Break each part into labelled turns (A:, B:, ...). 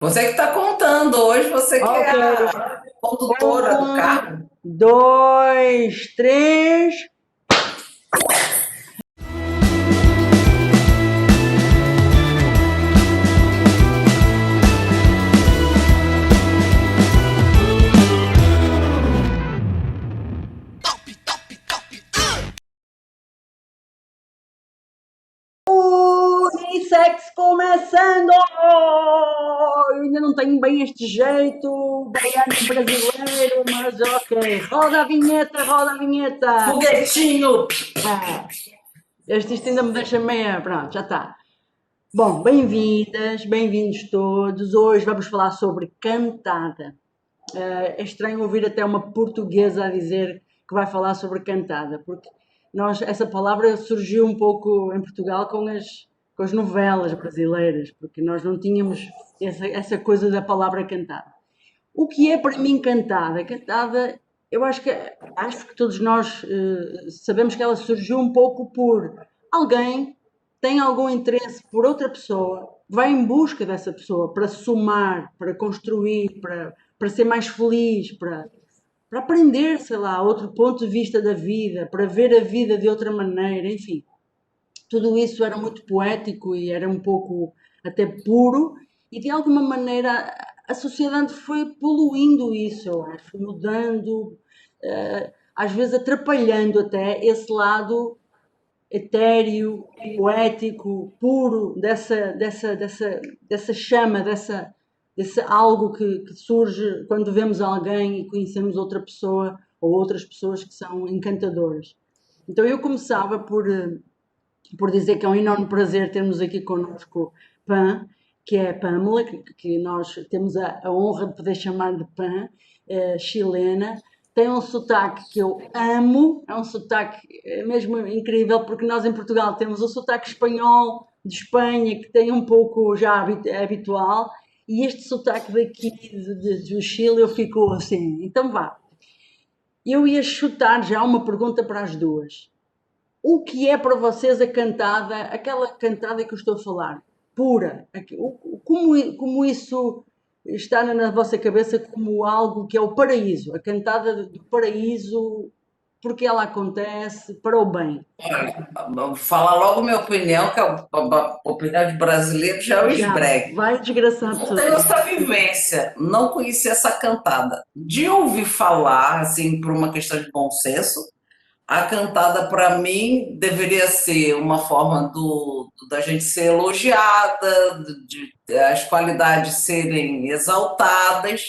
A: Você que está contando, hoje você que é
B: Ok.
A: a condutora do
B: Um,
A: carro.
B: dois, três. Unissex começando! Eu ainda não tenho bem este jeito baiano brasileiro, mas ok. Roda a vinheta, roda a vinheta!
A: Foguetinho!
B: Ah, isto ainda me deixa meia. Pronto, já está. Bom, bem-vindas, bem-vindos todos. Hoje vamos falar sobre cantada. É estranho ouvir até uma portuguesa a dizer que vai falar sobre cantada, porque essa palavra surgiu um pouco em Portugal com as novelas brasileiras, porque nós não tínhamos essa coisa da palavra cantada. O que é para mim cantada? Cantada, acho que todos nós sabemos que ela surgiu um pouco por alguém tem algum interesse por outra pessoa, vai em busca dessa pessoa para somar, para construir, para ser mais feliz, para aprender, sei lá, outro ponto de vista da vida, para ver a vida de outra maneira, enfim. Tudo isso era muito poético e era um pouco até puro, e de alguma maneira a sociedade foi poluindo isso, eu acho, mudando, às vezes atrapalhando até esse lado etéreo, poético, puro dessa chama, desse algo que surge quando vemos alguém e conhecemos outra pessoa ou outras pessoas que são encantadoras. Então eu começava por dizer que é um enorme prazer termos aqui connosco Pan, que é a Pamela, que nós temos a honra de poder chamar de Pan, chilena. Tem um sotaque que eu amo, é um sotaque mesmo incrível, porque nós em Portugal temos o sotaque espanhol de Espanha, que tem um pouco já habitual, e este sotaque daqui do Chile eu fico assim. Então vá, eu ia chutar já uma pergunta para as duas. O que é para vocês a cantada, aquela cantada que eu estou a falar, pura? Como isso está na vossa cabeça como algo que é o paraíso, a cantada do paraíso, porque ela acontece para o bem?
A: Vou falar logo minha opinião, que é a opinião de brasileiro já é o
B: Já,
A: esbregue.
B: vai desgraçar
A: Não tenho
B: tudo.
A: essa vivência, não conheci essa cantada. De ouvir falar, assim, por uma questão de bom senso, a cantada, para mim, deveria ser uma forma da gente ser elogiada, as qualidades serem exaltadas,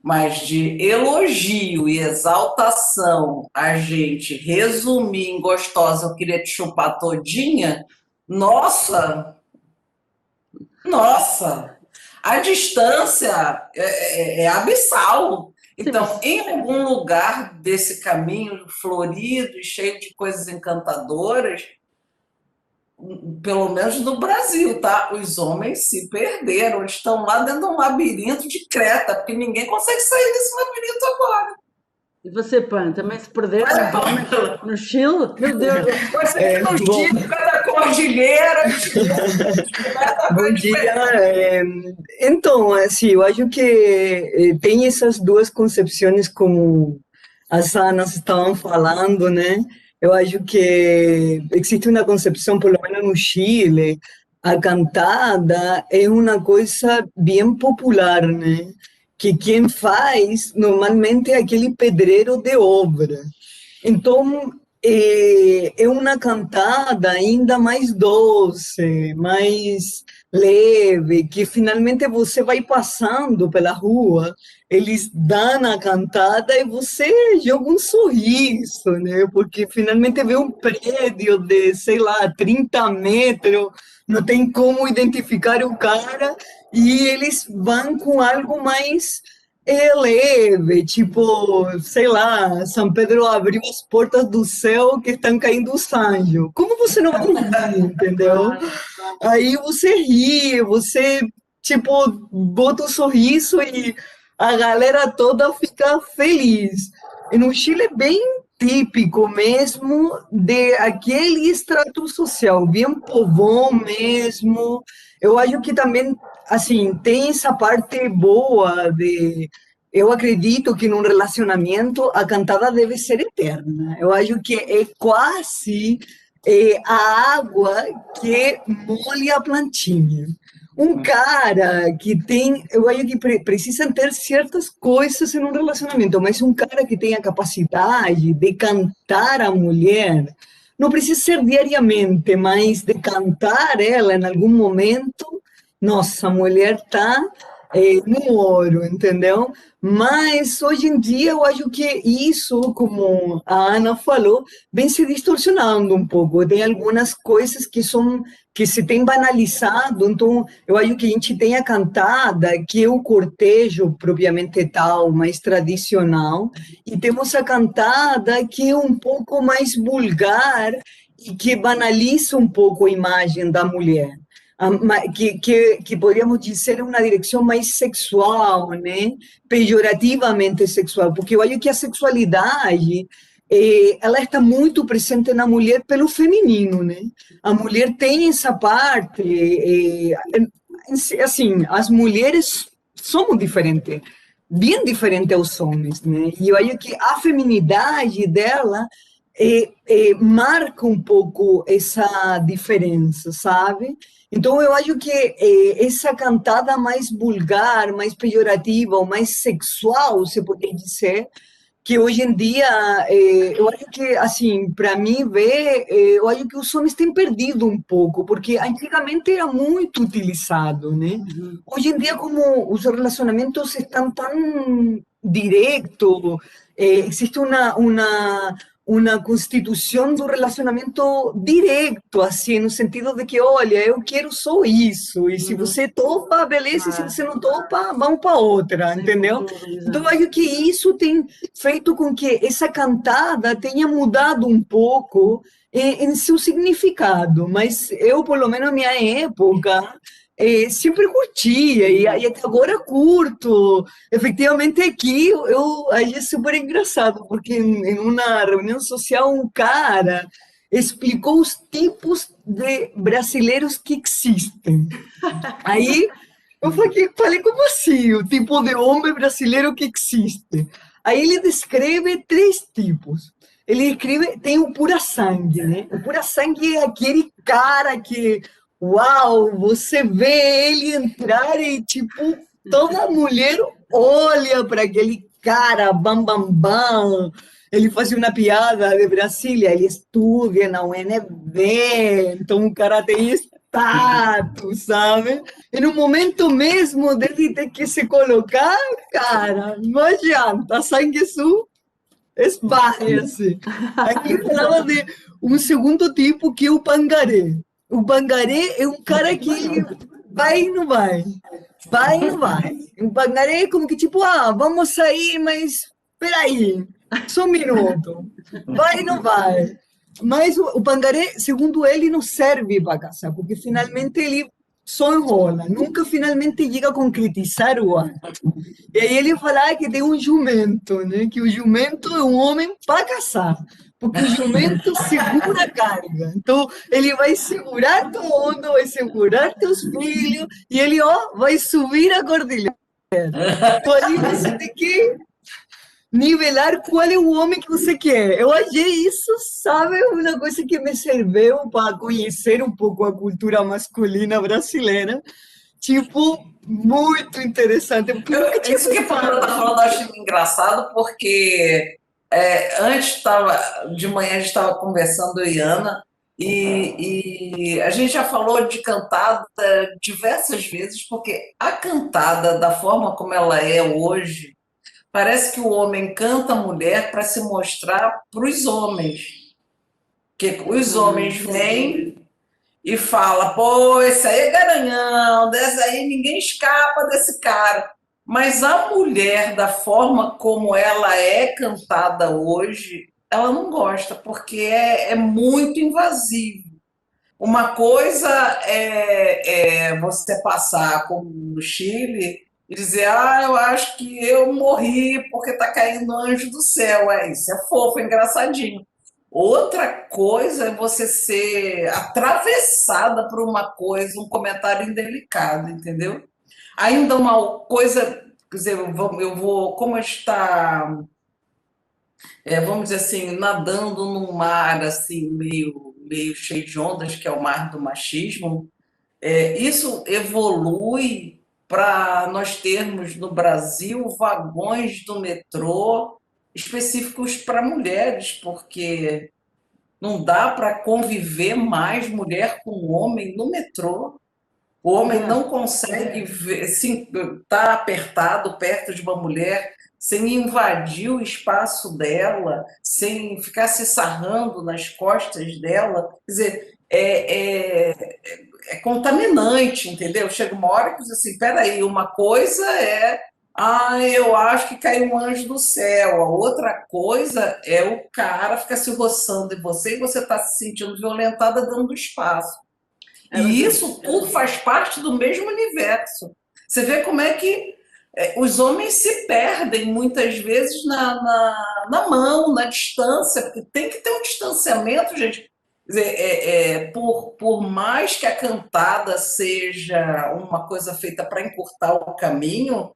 A: mas de elogio e exaltação, a gente resumir em gostosa, eu queria te chupar todinha, nossa, nossa, a distância é abissal.
B: Sim,
A: Então, em algum lugar desse caminho florido e cheio de coisas encantadoras, pelo menos no Brasil, tá? Os homens se perderam, eles estão lá dentro de um labirinto de Creta, porque ninguém consegue sair desse labirinto agora.
B: e você, Pan, também se perderam
A: Vai,
B: os homens
A: Pamela.
B: no Chile? Meu Deus,
A: Você
C: É,
A: que no
C: bom,
A: Chile, cada cordilheira,
C: bom
A: completamente
C: dia.
A: diferente.
C: Então, assim, eu acho que tem essas duas concepções como as Anas estavam falando, né? Eu acho que existe uma concepção, pelo menos no Chile, a cantada é uma coisa bem popular, né? Que quem faz normalmente é aquele pedreiro de obra. Então, é uma cantada ainda mais doce, mais leve, que finalmente você vai passando pela rua, eles dão a cantada e você joga um sorriso, né? Porque finalmente vê um prédio de, sei lá, 30 metros, não tem como identificar o cara, e eles vão com algo mais leve, tipo, sei lá, São Pedro abriu as portas do céu que estão caindo os anjos. Como você não vai rir, entendeu?
B: claro.
C: Aí você ri, você, tipo, bota um sorriso e a galera toda fica feliz. E no Chile é bem típico mesmo de aquele extrato social, bem povão mesmo. Eu acho que também, assim, tem essa parte boa de... Eu acredito que num relacionamento a cantada deve ser eterna. Eu acho que é quase a água que molha a plantinha. Um cara que tem, eu acho que precisa ter certas coisas em um relacionamento, mas um cara que tem a capacidade de cantar a mulher, não precisa ser diariamente, mas de cantar ela em algum momento, nossa, a mulher está no ouro, entendeu? Mas hoje em dia eu acho que isso, como a Ana falou, vem se distorcionando um pouco. Tem algumas coisas que se tem banalizado, então eu acho que a gente tem a cantada, que é o cortejo propriamente tal, mais tradicional, e temos a cantada que é um pouco mais vulgar e que banaliza um pouco a imagem da mulher. Que poderíamos dizer uma direção mais sexual, né? Pejorativamente sexual, porque eu acho que a sexualidade ela está muito presente na mulher pelo feminino, né? A mulher tem essa parte, assim, as mulheres somos diferentes, bem diferentes aos homens, né? E eu acho que a feminidade dela marca um pouco essa diferença, sabe? Então, eu acho que essa cantada mais vulgar, mais pejorativa, ou mais sexual, se pode dizer, que hoje em dia, eu acho que, assim, para mim ver, eu acho que os homens têm perdido um pouco, porque antigamente era muito utilizado, né? Hoje em dia, como os relacionamentos estão tão diretos, existe uma constituição do relacionamento direto, assim, no sentido de que, olha, eu quero só isso, e se você topa, beleza, e se você não topa, vamos para outra, entendeu? Então, eu acho que isso tem feito com que essa cantada tenha mudado um pouco em seu significado, mas eu, pelo menos na minha época, sempre curtia, e aí até agora curto. Efetivamente aqui eu achei super engraçado, porque em uma reunião social um cara explicou os tipos de brasileiros que existem. Aí eu falei, como assim? O tipo de homem brasileiro que existe. Aí ele descreve três tipos. Ele escreve, tem o pura sangue, né? O pura sangue é aquele cara que, uau, você vê ele entrar e, tipo, toda mulher olha para aquele cara, bam, bam, bam. Ele fazia uma piada de Brasília, ele estuda na UNB, então o cara tem status, sabe? E no momento mesmo dele ter que se colocar, cara, não adianta, sangue sul esbarre assim. Aqui falava de um segundo tipo que é o pangaré. O pangaré é um cara que ele vai e não vai. Vai e não vai. O pangaré é como que tipo, vamos sair, mas peraí, só um minuto. Vai e não vai. Mas o pangaré, segundo ele, não serve para casar, porque finalmente ele só enrola, nunca finalmente chega a concretizar o ato. E aí ele fala que tem um jumento, né? Que o jumento é um homem para casar, porque o jumento segura a carga. Então, ele vai segurar teu mundo, vai segurar teus filhos, e ele, ó, vai subir a cordilheira. Então, ali você tem que nivelar qual é o homem que você quer. Eu achei isso, sabe, uma coisa que me serviu para conhecer um pouco a cultura masculina brasileira. Tipo, muito interessante. Porque eu nunca tinha
A: Isso que a Pamela está falando, eu acho engraçado, porque antes de manhã a gente estava conversando, eu e Ana, e a gente já falou de cantada diversas vezes, porque a cantada, da forma como ela é hoje, parece que o homem canta a mulher para se mostrar para os homens. Que os homens vêm e falam, pô, esse aí é garanhão, desse aí ninguém escapa desse cara. Mas a mulher, da forma como ela é cantada hoje, ela não gosta, porque é muito invasivo. Uma coisa é você passar, como no Chile, e dizer, eu acho que eu morri porque está caindo anjo do céu. Isso é fofo, é engraçadinho. Outra coisa é você ser atravessada por uma coisa, um comentário indelicado, entendeu? Ainda uma coisa, quer dizer, eu vou como está, vamos dizer assim, nadando num mar assim meio cheio de ondas, que é o mar do machismo. Isso evolui para nós termos no Brasil vagões do metrô específicos para mulheres, porque não dá para conviver mais mulher com homem no metrô. O homem
B: Yeah.
A: não consegue estar apertado perto de uma mulher sem invadir o espaço dela, sem ficar se sarrando nas costas dela. Quer dizer, é contaminante, entendeu? Chega uma hora que diz assim, peraí, uma coisa eu acho que caiu um anjo do céu. A outra coisa é o cara ficar se roçando em você e você está se sentindo violentada dando espaço.
B: É
A: E
B: verdade.
A: isso tudo faz parte do mesmo universo. Você vê como é que os homens se perdem muitas vezes na mão, na distância, porque tem que ter um distanciamento, gente. Quer dizer, por mais que a cantada seja uma coisa feita para encurtar o caminho,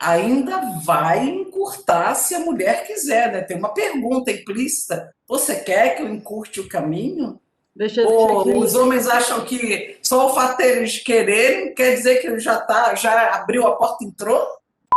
A: ainda vai encurtar se a mulher quiser, né? Tem uma pergunta implícita: você quer que eu encurte o caminho?
B: Deixa
A: Ou os
B: aqui.
A: homens acham que só o fato deles quererem quer dizer que já abriu a porta e entrou?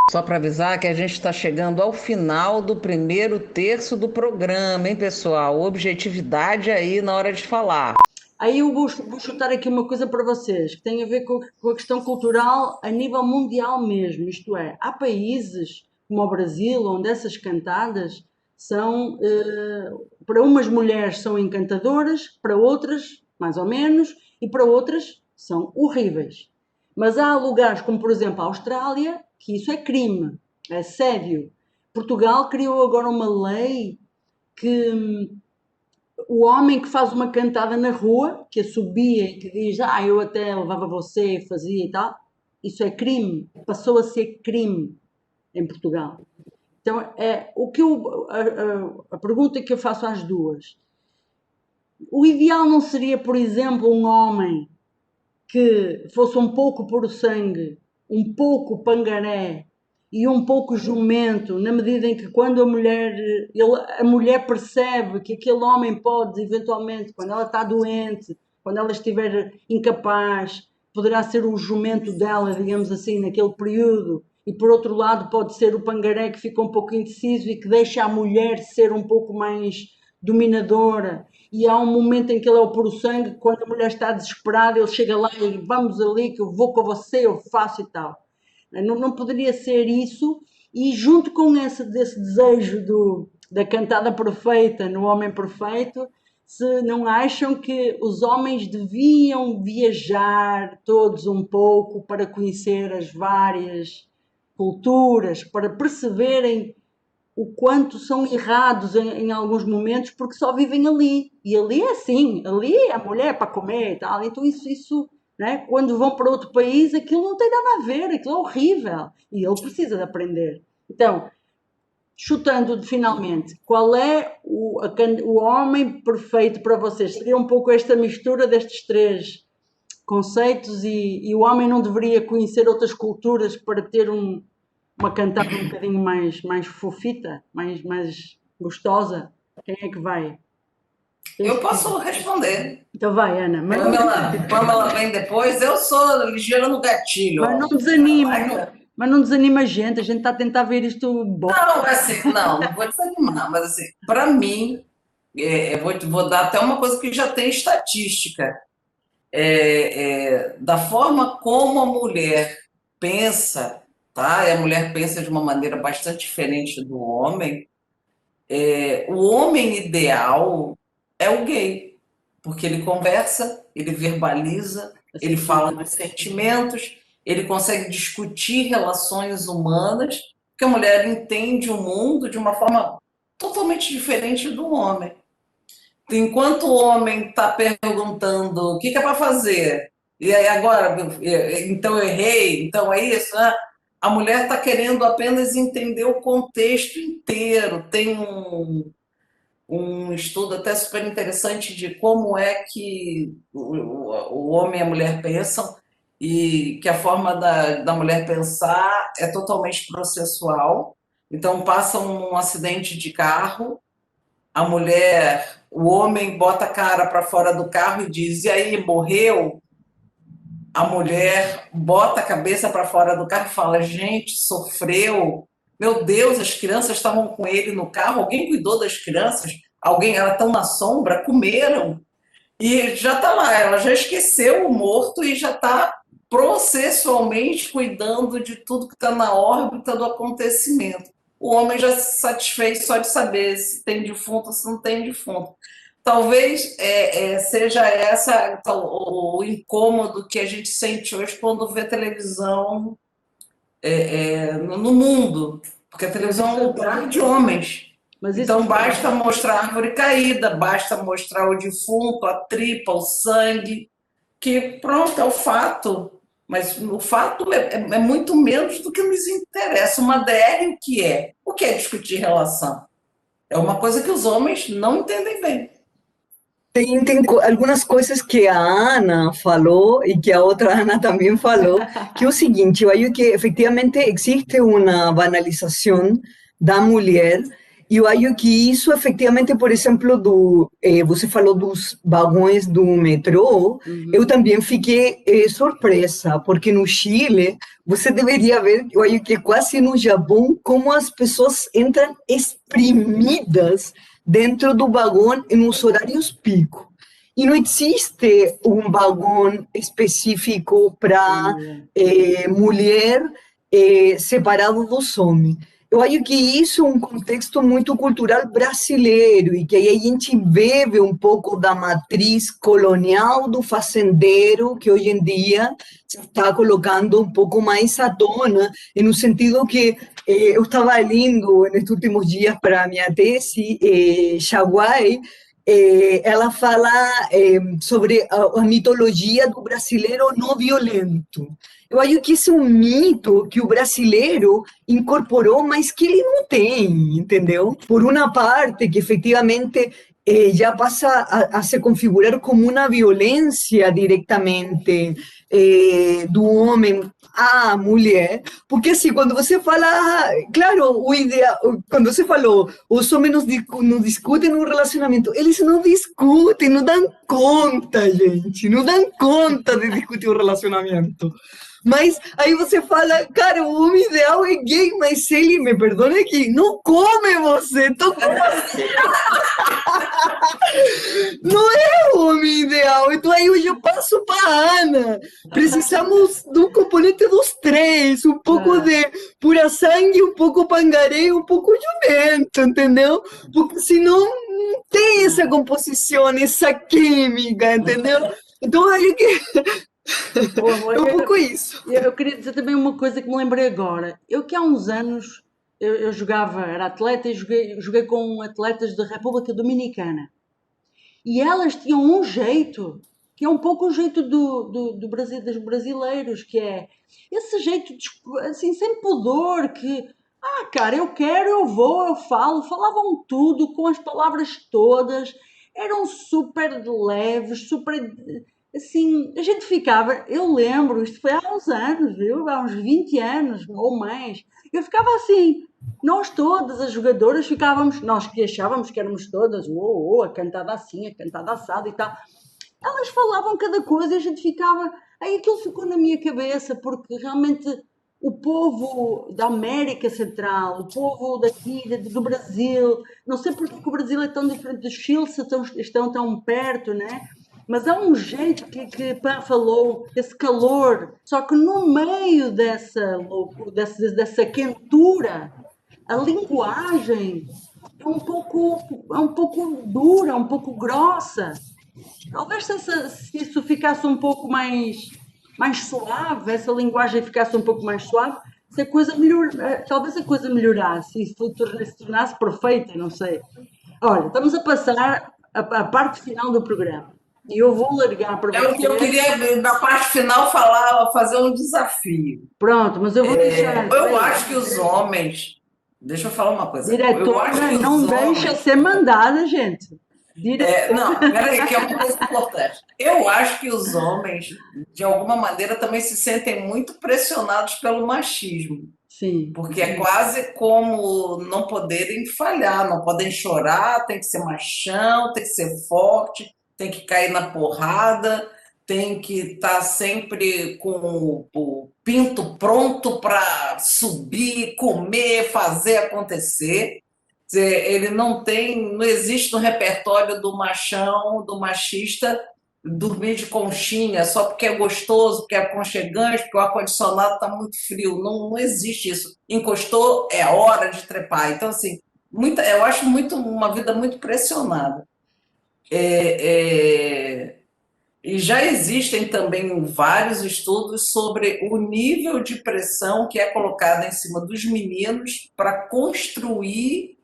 A: Só para avisar que a gente está chegando ao final do primeiro terço do programa, hein, pessoal? Objetividade aí na hora de falar.
B: Aí eu vou chutar aqui uma coisa para vocês, que tem a ver com a questão cultural a nível mundial mesmo. Isto é, há países como o Brasil, onde essas cantadas são, para umas mulheres são encantadoras, para outras, mais ou menos, e para outras são horríveis. Mas há lugares como, por exemplo, a Austrália, que isso é crime, é assédio. Portugal criou agora uma lei que o homem que faz uma cantada na rua, que assobia e que diz, eu até levava você, fazia e tal, isso é crime, passou a ser crime em Portugal. Então, a pergunta que eu faço às duas, o ideal não seria, por exemplo, um homem que fosse um pouco puro sangue, um pouco pangaré e um pouco jumento, na medida em que quando a mulher percebe que aquele homem pode, eventualmente, quando ela está doente, quando ela estiver incapaz, poderá ser o jumento dela, digamos assim, naquele período, e por outro lado pode ser o pangaré que fica um pouco indeciso e que deixa a mulher ser um pouco mais dominadora, e há um momento em que ele é o puro sangue, quando a mulher está desesperada, ele chega lá e vamos ali que eu vou com você, eu faço e tal. Não poderia ser isso, e junto com desse desejo da cantada perfeita no homem perfeito, se não acham que os homens deviam viajar todos um pouco para conhecer as várias culturas, para perceberem o quanto são errados em alguns momentos, porque só vivem ali. E ali é assim, ali é a mulher para comer e tal. Então isso né? Quando vão para outro país, aquilo não tem nada a ver, aquilo é horrível. E ele precisa de aprender. Então, chutando finalmente, qual é o homem perfeito para vocês? Seria um pouco esta mistura destes três conceitos e o homem não deveria conhecer outras culturas para ter uma cantada um bocadinho mais fofita, mais gostosa? Quem é que vai?
A: Eu posso responder.
B: Então vai, Ana.
A: Pamela vem depois. Eu sou ligeira no gatilho.
B: Mas não desanima, mas não desanima a gente está a tentar ver isto bom.
A: Não, assim, não vou desanimar, mas assim, para mim, vou dar até uma coisa que já tem estatística. Da forma como a mulher pensa, tá? E a mulher pensa de uma maneira bastante diferente do homem. O homem ideal é o gay, porque ele conversa, ele verbaliza, ele fala dos sentimentos, ele consegue discutir relações humanas, porque a mulher entende o mundo de uma forma totalmente diferente do homem. Enquanto o homem está perguntando o que é para fazer, E aí agora, então eu errei, então é isso, né? A mulher está querendo apenas entender o contexto inteiro. Tem um estudo até super interessante de como é que o homem e a mulher pensam e que a forma da mulher pensar é totalmente processual. Então, passa um acidente de carro, a mulher, o homem bota a cara para fora do carro e diz: e aí, morreu? A mulher bota a cabeça para fora do carro e fala: gente, sofreu. Meu Deus, as crianças estavam com ele no carro, alguém cuidou das crianças? Alguém, elas estão na sombra, comeram. E já está lá, ela já esqueceu o morto e já está processualmente cuidando de tudo que está na órbita do acontecimento. O homem já se satisfez só de saber se tem defunto ou se não tem defunto. Talvez seja essa o incômodo que a gente sente hoje quando vê televisão no mundo, porque a
B: Mas
A: televisão é
B: isso,
A: um lugar de homens.
B: mas isso
A: Então basta mostrar a árvore caída, basta mostrar o defunto, a tripa, o sangue, que pronto, é o fato. Mas o fato é muito menos do que nos interessa. Uma DR, o que é? O que é discutir relação? É uma coisa que os homens não entendem bem.
C: Tem algumas coisas que a Ana falou e que a outra Ana também falou, que é o seguinte, eu acho que efetivamente existe uma banalização da mulher e eu acho que isso efetivamente, por exemplo, você falou dos vagões do metrô, eu também fiquei surpresa, porque no Chile, você deveria ver, eu acho que quase no Japão, como as pessoas entram exprimidas dentro do vagão em uns horários pico. E não existe um vagão específico para mulher separado dos homens. Eu acho que isso é um contexto muito cultural brasileiro e que aí a gente bebe um pouco da matriz colonial do fazendeiro que hoje em dia se está colocando um pouco mais à tona, no sentido que eu estava lendo nestes últimos dias para a minha tese, Xaguai, ela fala sobre a mitologia do brasileiro não violento. Eu acho que esse é um mito que o brasileiro incorporou, mas que ele não tem, entendeu? Por uma parte, que efetivamente já passa a se configurar como uma violência diretamente do homem à mulher, porque assim, quando você fala, claro, o ideal, quando você falou, os homens não discutem um relacionamento, eles não discutem, não dão conta, gente, não dão conta de discutir um relacionamento. Mas aí você fala, cara, o homem ideal é gay, mas ele, me perdona aqui, não come você, então como assim? Não é o homem ideal. Então aí hoje eu passo para a Ana. Precisamos do componente dos três, um pouco de pura sangue, um pouco pangaré, um pouco jumento, entendeu? Porque senão não tem essa composição, essa química, entendeu? Então aí que é um pouco isso.
B: Eu queria dizer também uma coisa que me lembrei agora. Eu que há uns anos eu jogava, era atleta e joguei com atletas da República Dominicana. E elas tinham um jeito, que é um pouco o jeito do Brasil, dos brasileiros, que é esse jeito assim, sem pudor, que cara, eu quero, eu vou, eu falo, falavam tudo com as palavras todas, eram super leves, super assim, a gente ficava, eu lembro, isto foi há uns anos, viu? Há uns 20 anos ou mais, eu ficava assim, nós todas, as jogadoras, ficávamos, nós que achávamos que éramos todas, a cantada assim, a cantada assada e tal, elas falavam cada coisa e a gente ficava, aí aquilo ficou na minha cabeça, porque realmente o povo da América Central, o povo daqui, do Brasil, não sei porque que o Brasil é tão diferente do Chile, se estão tão perto, né? Mas há um jeito que falou, esse calor, só que no meio dessa quentura, a linguagem é um pouco dura, um pouco grossa. Talvez se isso ficasse um pouco mais suave, essa linguagem ficasse um pouco mais suave, se a coisa talvez a coisa melhorasse e se tornasse perfeita, não sei. Olha, estamos a passar a parte final do programa. E eu vou largar para
A: É o que eu
B: você.
A: queria, na parte final, falar, fazer um desafio.
B: Pronto, mas eu vou deixar.
A: Eu acho que os homens. Deixa eu falar uma coisa. Eu acho
B: Diretora,
A: que os
B: não deixa
A: homens.
B: ser mandada, gente.
A: Não, peraí, que é uma coisa importante. Eu acho que os homens, de alguma maneira, também se sentem muito pressionados pelo machismo.
B: Sim,
A: Porque é quase como não poderem falhar, não podem chorar, tem que ser machão, tem que ser forte, tem que cair na porrada, tem que estar sempre com o pinto pronto para subir, comer, fazer acontecer. Quer dizer, ele não tem, não existe no repertório do machão, do machista, dormir de conchinha só porque é gostoso, porque é aconchegante, porque o ar-condicionado está muito frio. Não, não existe isso. Encostou, é hora de trepar. Então, assim, eu acho uma vida muito pressionada. E já existem também vários estudos sobre o nível de pressão que é colocado em cima dos meninos para construir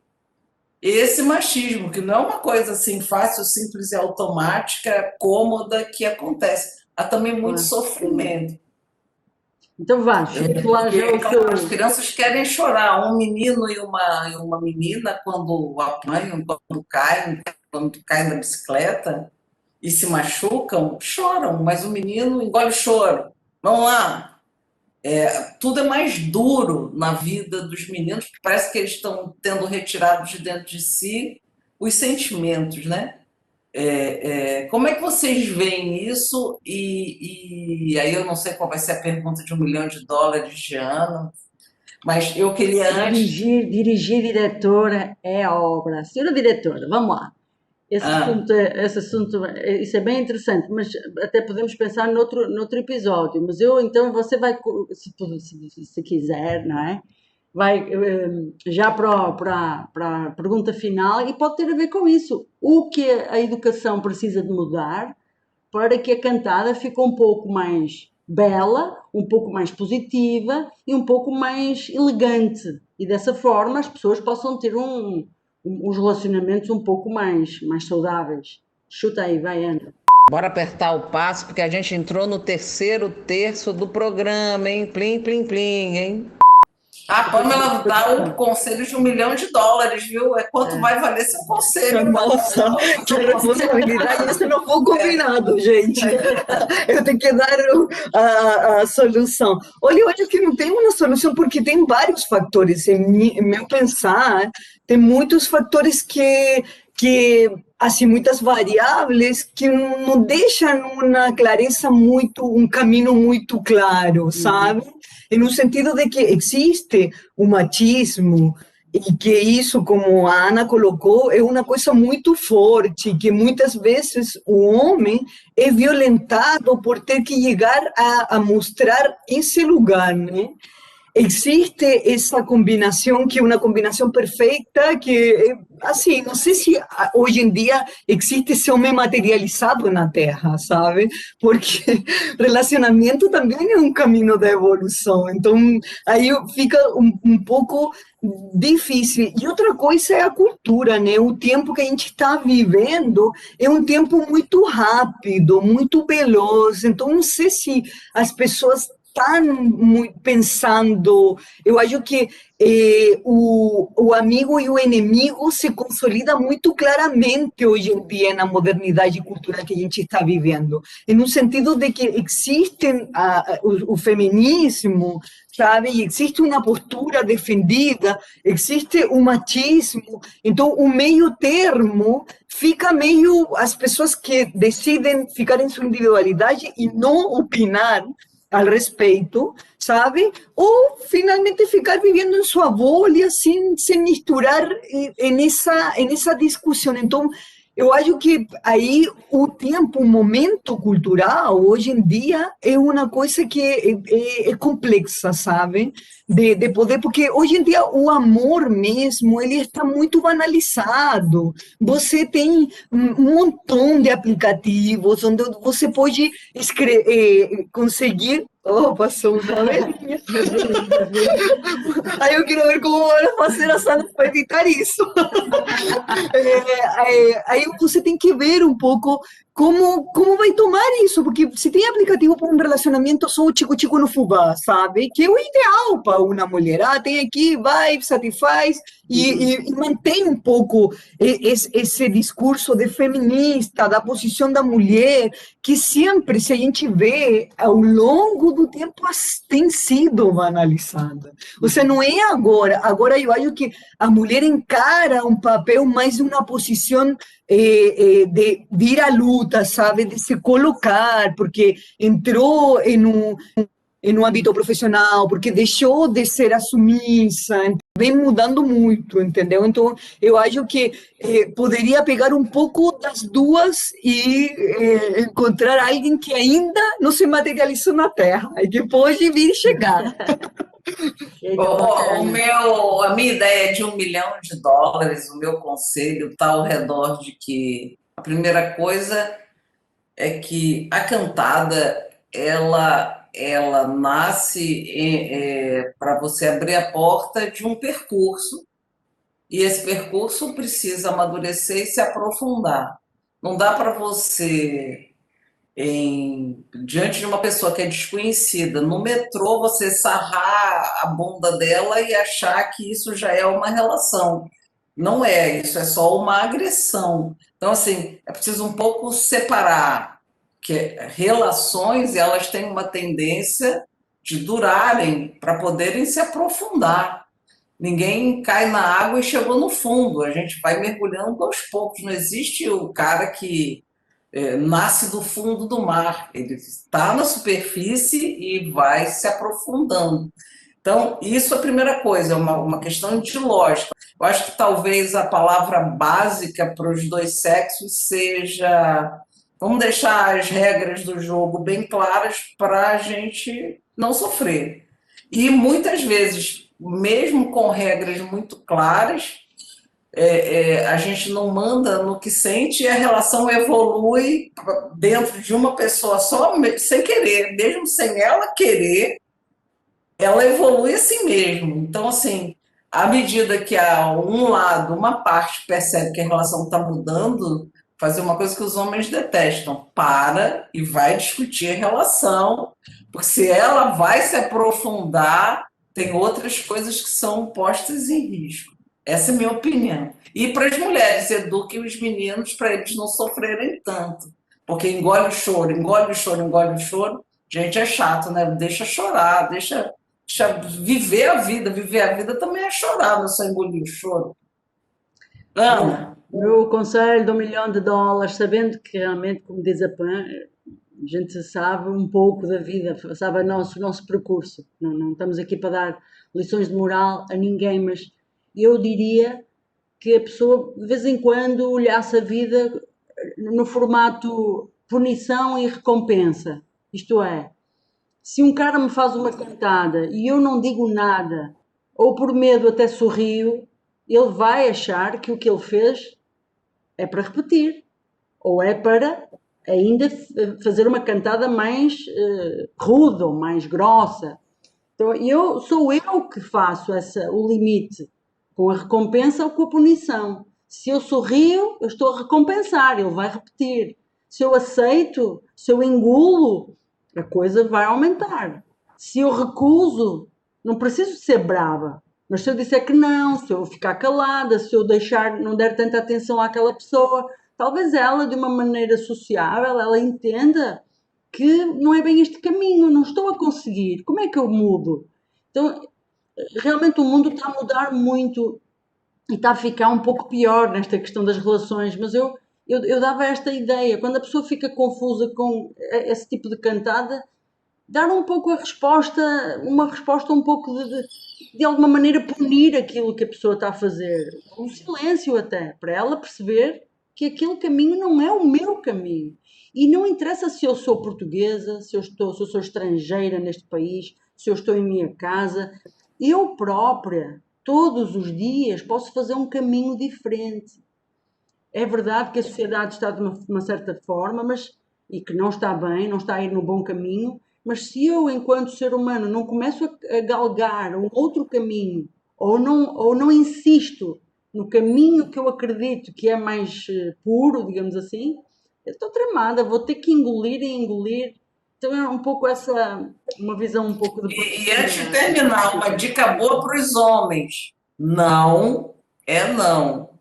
A: esse machismo, que não é uma coisa assim fácil, simples e automática, cômoda que acontece. Há também muito
B: claro.
A: sofrimento.
B: Então vá, chute lá já o
A: Claro, as
B: seu.
A: crianças querem chorar. Um menino e uma menina, quando apanham, quando caem da bicicleta e se machucam, choram, mas o menino engole o choro. Vamos lá, tudo é mais duro na vida dos meninos, porque parece que eles estão tendo retirados de dentro de si os sentimentos, né? Como é que vocês veem isso? E aí eu não sei qual vai ser a pergunta de US$ 1 milhão de ano, mas eu queria antes.
B: Dirigir diretora é a obra. Senhora diretora, vamos lá.
A: Ah,
B: Isso é bem interessante, mas até podemos pensar noutro episódio. Mas então você vai, se quiser, não é? Vai já para a pergunta final e pode ter a ver com isso. O que a educação precisa de mudar para que a cantada fique um pouco mais bela, um pouco mais positiva e um pouco mais elegante. E dessa forma as pessoas possam ter uns relacionamentos um pouco mais saudáveis. Chuta aí, vai, Ana.
D: Bora apertar o passo, porque a gente entrou no terceiro terço do programa, hein? Plim, plim, plim, hein?
A: a Pamela dá o conselho de US$ 1 milhão, viu? Quanto vai valer seu conselho?
C: Nossa, que responsabilidade, isso não foi combinado, gente. Eu tenho que dar a solução. Olha, eu acho que não tem uma solução, porque tem vários fatores. Em meu pensar, tem muitos fatores assim, muitas variáveis que não deixam uma clareza um caminho muito claro, sabe? No sentido de que existe o machismo e que isso, como a Ana colocou, é uma coisa muito forte, que muitas vezes o homem é violentado por ter que chegar a mostrar esse lugar, né? Existe essa combinação, que é uma combinação perfeita, que, assim, não sei se hoje em dia existe esse homem materializado na Terra, sabe? Porque relacionamento também é um caminho da evolução, então aí fica um pouco difícil. E outra coisa é a cultura, né? O tempo que a gente está vivendo é um tempo muito rápido, muito veloz, então não sei se as pessoas estão pensando, eu acho que o amigo e o inimigo se consolida muito claramente hoje em dia na modernidade cultural que a gente está vivendo, no sentido de que existe o feminismo, sabe? E existe uma postura defendida, existe o machismo, então o meio termo fica meio, as pessoas que decidem ficar em sua individualidade e não opinar al respeito, sabe? Ou finalmente ficar vivendo em sua bolha sem misturar nessa discussão. Então, eu acho que aí o tempo, o momento cultural, hoje em dia, é uma coisa que é complexa, sabe? De poder, porque hoje em dia o amor mesmo, ele está muito banalizado. Você tem um montão de aplicativos onde você pode conseguir Oh, passou uma velhinha.
B: Já vi, já vi.
C: Aí eu quero ver como vai fazer a Sana para editar isso. Aí você tem que ver um pouco como vai tomar isso, porque se tem aplicativo para um relacionamento só o chico no fubá, sabe? Que é o ideal para uma mulher. Ah, tem aqui, vai, satisfaz e mantém um pouco esse discurso de feminista, da posição da mulher, que sempre, se a gente vê, ao longo do tempo, tem sido banalizada. Ou seja, não é agora. Agora eu acho que a mulher encara um papel mais de uma posição de ir à luta, sabe? De se colocar, porque entrou em um âmbito profissional, porque deixou de ser a submissa, vem mudando muito, entendeu? Então, eu acho que poderia pegar um pouco das duas e encontrar alguém que ainda não se materializou na Terra e que pode vir chegar.
B: Eita, bacana.
A: A minha ideia é de US$ 1 milhão. O meu conselho está ao redor de que a primeira coisa é que a cantada ela nasce para você abrir a porta de um percurso e esse percurso precisa amadurecer e se aprofundar. Não dá para você diante de uma pessoa que é desconhecida, no metrô, você sarrar a bunda dela e achar que isso já é uma relação. Não é, isso é só uma agressão. Então, assim, é preciso um pouco separar que relações, elas têm uma tendência de durarem para poderem se aprofundar. Ninguém cai na água e chegou no fundo, a gente vai mergulhando aos poucos. Não existe o cara que nasce do fundo do mar, ele está na superfície e vai se aprofundando. Então, isso é a primeira coisa, é uma questão de lógica. Eu acho que talvez a palavra básica para os dois sexos seja: vamos deixar as regras do jogo bem claras para a gente não sofrer. E muitas vezes, mesmo com regras muito claras, a gente não manda no que sente e a relação evolui dentro de uma pessoa só, sem querer, mesmo sem ela querer, ela evolui assim mesmo. Então, assim, à medida que um lado, uma parte percebe que a relação está mudando, fazer uma coisa que os homens detestam: para e vai discutir a relação, porque se ela vai se aprofundar, tem outras coisas que são postas em risco. Essa é a minha opinião. E para as mulheres, eduquem os meninos para eles não sofrerem tanto. Porque engole o choro, engole o choro, engole o choro. Gente, é chato, né? Deixa chorar, deixa viver a vida. Viver a vida também é chorar, não é só engolir o choro.
B: Bom,
A: Ana,
B: meu conselho de US$ 1 milhão, sabendo que realmente, como diz a Pan, a gente sabe um pouco da vida, sabe o nosso percurso. Não estamos aqui para dar lições de moral a ninguém, mas eu diria que a pessoa, de vez em quando, olhasse a vida no formato punição e recompensa. Isto é, se um cara me faz uma cantada e eu não digo nada, ou por medo até sorrio, ele vai achar que o que ele fez é para repetir, ou é para ainda fazer uma cantada mais rude ou mais grossa. Então, sou eu que faço o limite com a recompensa ou com a punição. Se eu sorrio, eu estou a recompensar, ele vai repetir. Se eu aceito, se eu engulo, a coisa vai aumentar. Se eu recuso, não preciso ser brava, mas se eu disser que não, se eu ficar calada, se eu não der tanta atenção àquela pessoa, talvez ela, de uma maneira sociável, ela entenda que não é bem este caminho, não estou a conseguir. Como é que eu mudo? Então, realmente o mundo está a mudar muito e está a ficar um pouco pior nesta questão das relações, mas eu dava esta ideia, quando a pessoa fica confusa com esse tipo de cantada, dar um pouco uma resposta um pouco de alguma maneira punir aquilo que a pessoa está a fazer, um silêncio até, para ela perceber que aquele caminho não é o meu caminho. E não interessa se eu sou portuguesa, se eu sou estrangeira neste país, se eu estou em minha casa, eu própria, todos os dias, posso fazer um caminho diferente. É verdade que a sociedade está de uma certa forma, e que não está bem, não está a ir no bom caminho, Mas se eu, enquanto ser humano, não começo a galgar um outro caminho, ou não insisto no caminho que eu acredito que é mais puro, digamos assim, eu estou tramada, vou ter que engolir e engolir. Então é um pouco essa, uma visão um pouco de
A: E antes de
B: profundidade.
A: terminar, uma dica boa para os homens: não é não.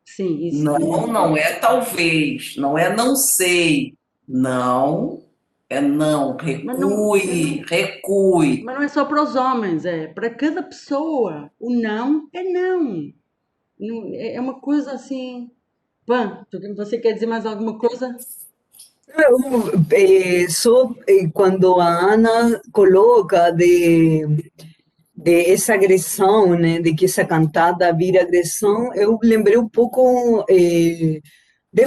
B: Sim, isso.
A: Não, não é talvez. Não é não sei. Não é não.
B: Mas não,
A: Recue, recue.
B: mas não é só para os homens, é para cada pessoa. O não é não. É uma coisa assim. Pã, você quer dizer mais alguma coisa?
C: Quando a Ana coloca de essa agressão, né, de que essa cantada vira agressão, eu lembrei um pouco de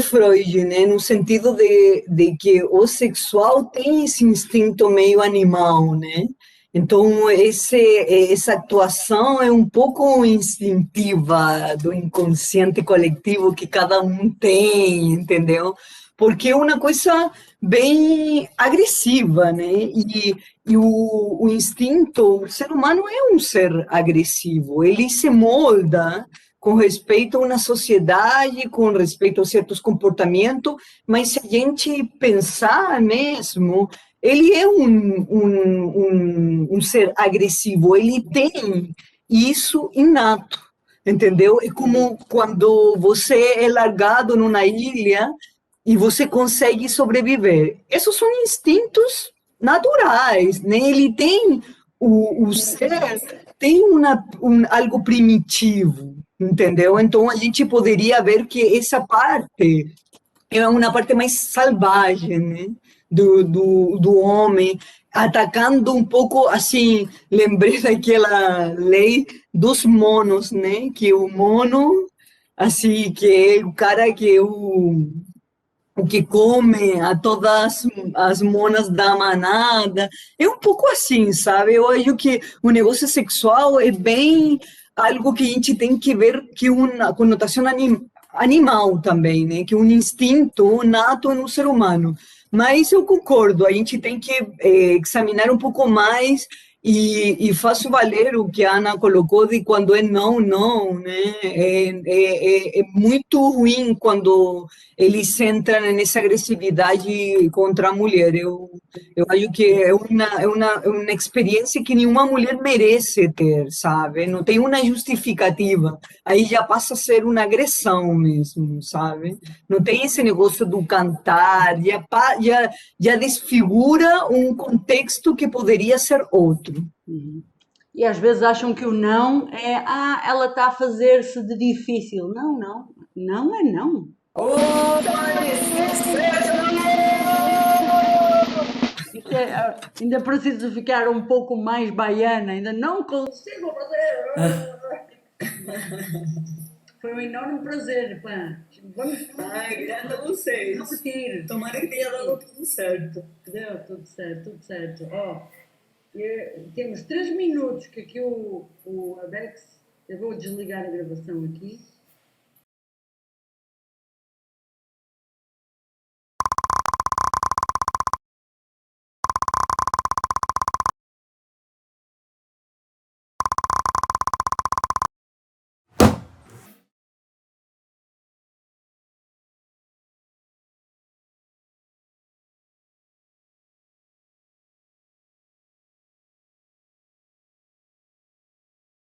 C: Freud, né, no sentido de que o sexual tem esse instinto meio animal, né? Então, essa atuação é um pouco instintiva do inconsciente coletivo que cada um tem, entendeu? Porque é uma coisa bem agressiva, né? E o instinto, o ser humano é um ser agressivo, ele se molda com respeito a uma sociedade, com respeito a certos comportamentos, mas se a gente pensar mesmo, ele é um ser agressivo, ele tem isso inato, entendeu? É como quando você é largado numa ilha e você consegue sobreviver. Esses são instintos naturais, né? Ele tem o ser tem algo primitivo, entendeu? Então a gente poderia ver que essa parte é uma parte mais selvagem, né? Do homem, atacando um pouco, assim, lembrei daquela lei dos monos, né? Que o mono, assim, que é o cara que é o que come a todas as monas da manada. É um pouco assim, sabe? Eu acho que o negócio sexual é bem algo que a gente tem que ver que uma conotação animal também, né? Que um instinto nato no ser humano. Mas eu concordo, a gente tem que examinar um pouco mais e faço valer o que a Ana colocou de quando é não, não, né? É muito ruim quando eles entram nessa agressividade contra a mulher. Eu acho que é uma experiência que nenhuma mulher merece ter, sabe? Não tem uma justificativa. Aí já passa a ser uma agressão mesmo, sabe? Não tem esse negócio do cantar, já desfigura um contexto que poderia ser outro.
B: Uhum. E às vezes acham que o não é, ela está a fazer-se de difícil. Não, não. Não é não.
A: Ô, dane seja
B: Isto é, ainda preciso ficar um pouco mais baiana, ainda não consigo fazer. Foi um enorme prazer, pá. Vamos
C: Ai, graças a vocês.
B: repetir.
C: Tomara que tenha dado tudo certo.
B: Deu tudo certo, tudo certo. Ó, temos 3 minutos que aqui o Adex, eu vou desligar a gravação aqui.